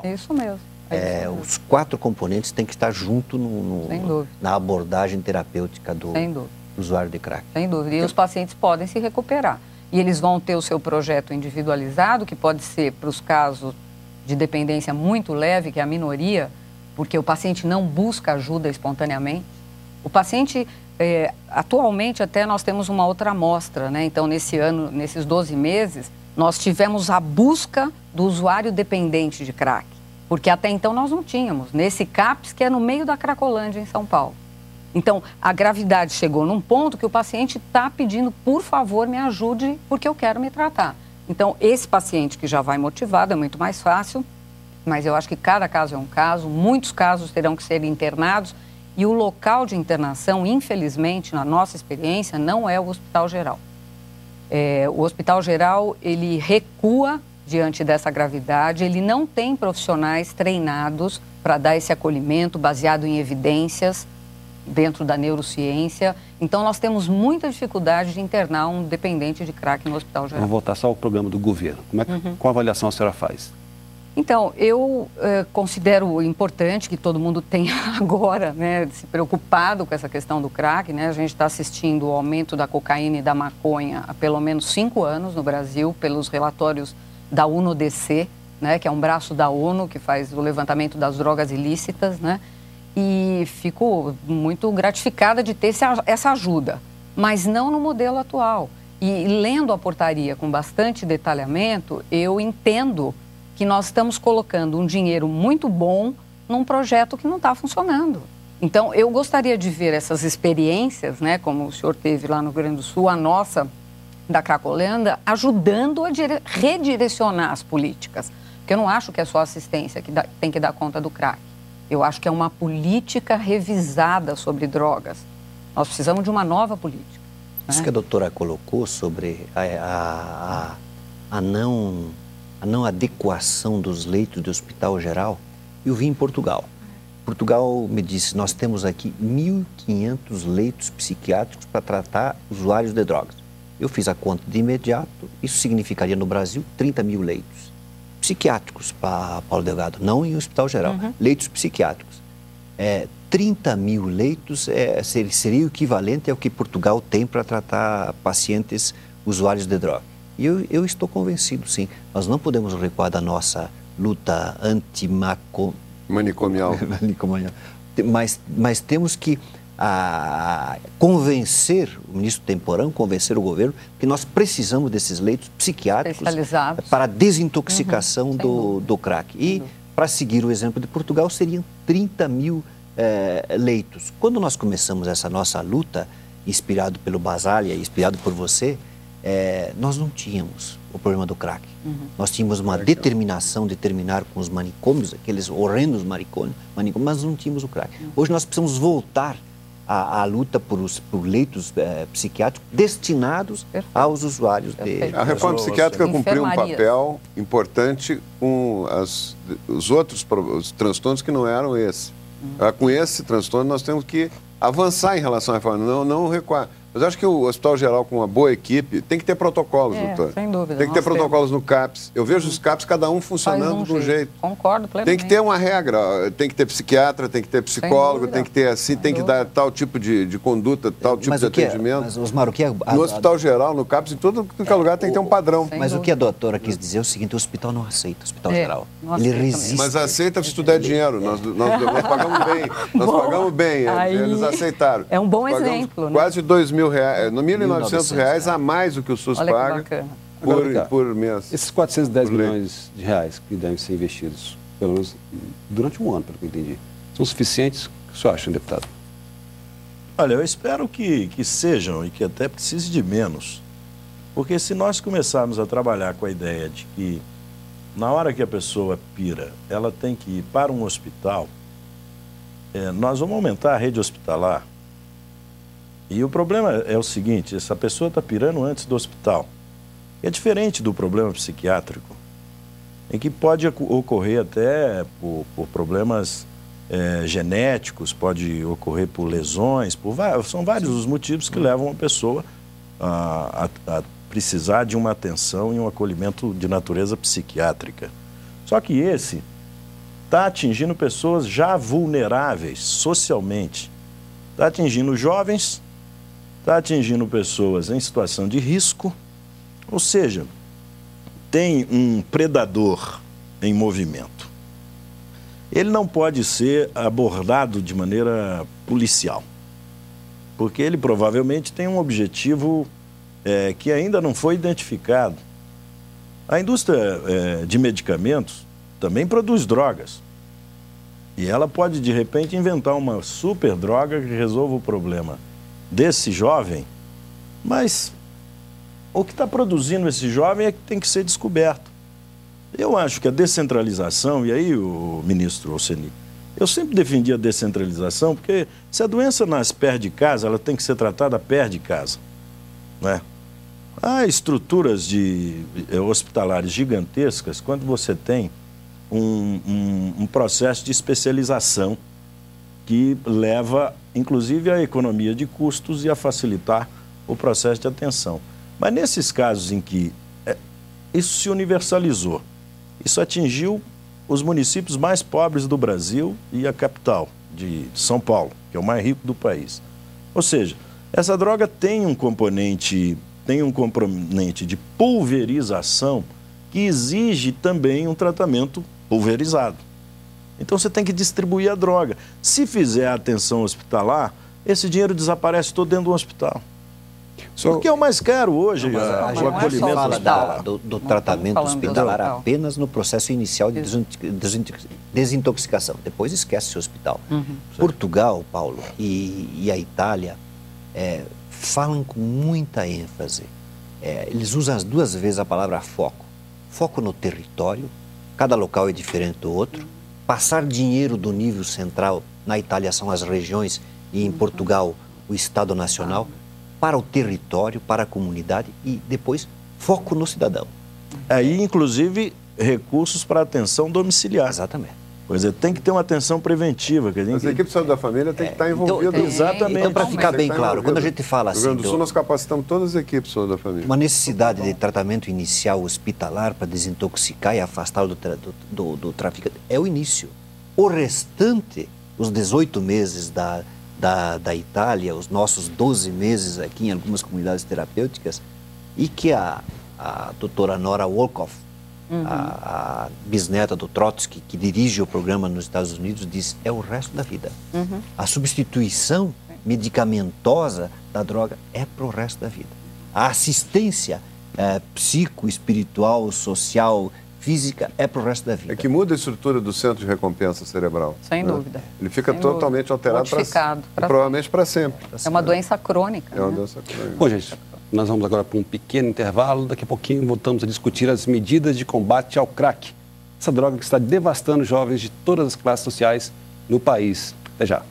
É isso mesmo. Os 4 componentes têm que estar junto na abordagem terapêutica do usuário de crack. Sem dúvida. E os pacientes podem se recuperar. E eles vão ter o seu projeto individualizado, que pode ser para os casos de dependência muito leve, que é a minoria, porque o paciente não busca ajuda espontaneamente. O paciente, atualmente até nós temos uma outra amostra, né? Então, nesse ano, nesses 12 meses, nós tivemos a busca do usuário dependente de crack. Porque até então nós não tínhamos, nesse CAPS, que é no meio da Cracolândia, em São Paulo. Então, a gravidade chegou num ponto que o paciente está pedindo, por favor, me ajude, porque eu quero me tratar. Então, esse paciente que já vai motivado é muito mais fácil, mas eu acho que cada caso é um caso, muitos casos terão que ser internados, e o local de internação, infelizmente, na nossa experiência, não é o Hospital Geral. O Hospital Geral, ele recua diante dessa gravidade, ele não tem profissionais treinados para dar esse acolhimento baseado em evidências dentro da neurociência. Então, nós temos muita dificuldade de internar um dependente de crack no Hospital Geral. Vamos voltar só ao programa do governo. Qual avaliação a senhora faz? Então, eu considero importante que todo mundo tenha agora, né, se preocupado com essa questão do crack, né? A gente está assistindo o aumento da cocaína e da maconha há pelo menos 5 anos no Brasil, pelos relatórios da UNODC, né, que é um braço da ONU que faz o levantamento das drogas ilícitas, né? E fico muito gratificada de ter essa ajuda, mas não no modelo atual. E lendo a portaria com bastante detalhamento, eu entendo que nós estamos colocando um dinheiro muito bom num projeto que não está funcionando. Então, eu gostaria de ver essas experiências, né, como o senhor teve lá no Rio Grande do Sul, a nossa da Cracolândia, ajudando a redirecionar as políticas. Porque eu não acho que é só assistência que tem que dar conta do crack. Eu acho que é uma política revisada sobre drogas. Nós precisamos de uma nova política. Isso, né, que a doutora colocou sobre a não adequação dos leitos do Hospital Geral, eu vi em Portugal. Portugal me disse, nós temos aqui 1.500 leitos psiquiátricos para tratar usuários de drogas. Eu fiz a conta de imediato, isso significaria no Brasil 30 mil leitos psiquiátricos, para Paulo Delgado, não em Hospital Geral, leitos psiquiátricos. 30 mil leitos seria o equivalente ao que Portugal tem para tratar pacientes usuários de droga. E eu estou convencido, sim, nós não podemos recuar da nossa luta manicomial, mas temos que convencer o ministro Temporão, convencer o governo que nós precisamos desses leitos psiquiátricos para a desintoxicação do crack. E, para seguir o exemplo de Portugal, seriam 30 mil leitos. Quando nós começamos essa nossa luta, inspirado pelo Basaglia, inspirado por você, nós não tínhamos o problema do crack. Nós tínhamos uma determinação de terminar com os manicômios, aqueles horrendos manicômios, mas não tínhamos o crack. Hoje nós precisamos voltar à luta por leitos psiquiátricos destinados aos usuários de... A reforma psiquiátrica cumpriu um papel importante com os outros transtornos que não eram esse. Com esse transtorno nós temos que avançar em relação à reforma, não recuar. Mas acho que o Hospital Geral, com uma boa equipe, tem que ter protocolos, doutor. Sem dúvida. Tem que ter protocolos no CAPS. Eu vejo os CAPS, cada um funcionando de um jeito. Concordo plenamente. Tem que ter uma regra. Tem que ter psiquiatra, tem que ter psicólogo, tem que ter assim, tem que dar tal tipo de conduta, tal tipo de atendimento. Mas, Osmar, o que no Hospital Geral, no CAPS, em todo lugar tem que ter um padrão. Mas o que a doutora quis dizer é o seguinte, o hospital não aceita o Hospital Geral. Ele resiste. Mas aceita se tu der dinheiro. Nós pagamos bem. Nós pagamos bem. Eles aceitaram. É um bom exemplo. Quase R$2.000, no R$1.900 a mais do que o SUS paga por mês. Esses 410 milhões de reais que devem ser investidos, pelo menos durante um ano, pelo que eu entendi, são suficientes? O que o senhor acha, deputado? Olha, eu espero que sejam e que até precise de menos. Porque se nós começarmos a trabalhar com a ideia de que na hora que a pessoa pira, ela tem que ir para um hospital, nós vamos aumentar a rede hospitalar. E o problema é o seguinte, essa pessoa está pirando antes do hospital. É diferente do problema psiquiátrico, em que pode ocorrer até por problemas genéticos, pode ocorrer por lesões, são vários os motivos que levam a pessoa a precisar de uma atenção e um acolhimento de natureza psiquiátrica. Só que esse está atingindo pessoas já vulneráveis socialmente. Está atingindo jovens, está atingindo pessoas em situação de risco, ou seja, tem um predador em movimento. Ele não pode ser abordado de maneira policial, porque ele provavelmente tem um objetivo que ainda não foi identificado. A indústria de medicamentos também produz drogas. E ela pode, de repente, inventar uma super droga que resolva o problema desse jovem, mas o que está produzindo esse jovem é que tem que ser descoberto. Eu acho que a descentralização, e aí o ministro Oceni, eu sempre defendi a descentralização, porque se a doença nasce perto de casa, ela tem que ser tratada perto de casa, não é? Há estruturas hospitalares gigantescas quando você tem um processo de especialização que leva, inclusive, à economia de custos e a facilitar o processo de atenção. Mas nesses casos em que isso se universalizou, isso atingiu os municípios mais pobres do Brasil e a capital de São Paulo, que é o mais rico do país. Ou seja, essa droga tem um componente de pulverização que exige também um tratamento pulverizado. Então você tem que distribuir a droga. Se fizer a atenção hospitalar, esse dinheiro desaparece todo dentro do hospital. Porque é o mais caro hoje, o acolhimento hospitalar. Do tratamento hospitalar apenas no processo inicial de desintoxicação. Depois esquece o hospital. Portugal, Paulo, e a Itália falam com muita ênfase. Eles usam as duas vezes a palavra foco. Foco no território, cada local é diferente do outro. Passar dinheiro do nível central, na Itália são as regiões e em Portugal o Estado Nacional, para o território, para a comunidade e depois foco no cidadão. Aí, inclusive, recursos para atenção domiciliar. Exatamente. Pois é, tem que ter uma atenção preventiva. Mas a equipe de saúde da família tem que estar envolvida. Exatamente. Então, para ficar bem claro, quando a gente fala assim... No Rio Grande do Sul, nós capacitamos todas as equipes de saúde da família. Uma necessidade de tratamento inicial hospitalar para desintoxicar e afastar do traficante é o início. O restante, os 18 meses da Itália, os nossos 12 meses aqui em algumas comunidades terapêuticas, e que a doutora Nora Wolkoff, a bisneta do Trotsky, que dirige o programa nos Estados Unidos, diz, é o resto da vida. A substituição medicamentosa da droga é para o resto da vida. A assistência psicoespiritual, social, física é para o resto da vida. É que muda a estrutura do centro de recompensa cerebral. Sem dúvida. Ele fica totalmente alterado, provavelmente para sempre. É uma doença crônica. É uma doença crônica. Bom, gente, nós vamos agora para um pequeno intervalo. Daqui a pouquinho voltamos a discutir as medidas de combate ao crack. Essa droga que está devastando jovens de todas as classes sociais no país. Até já.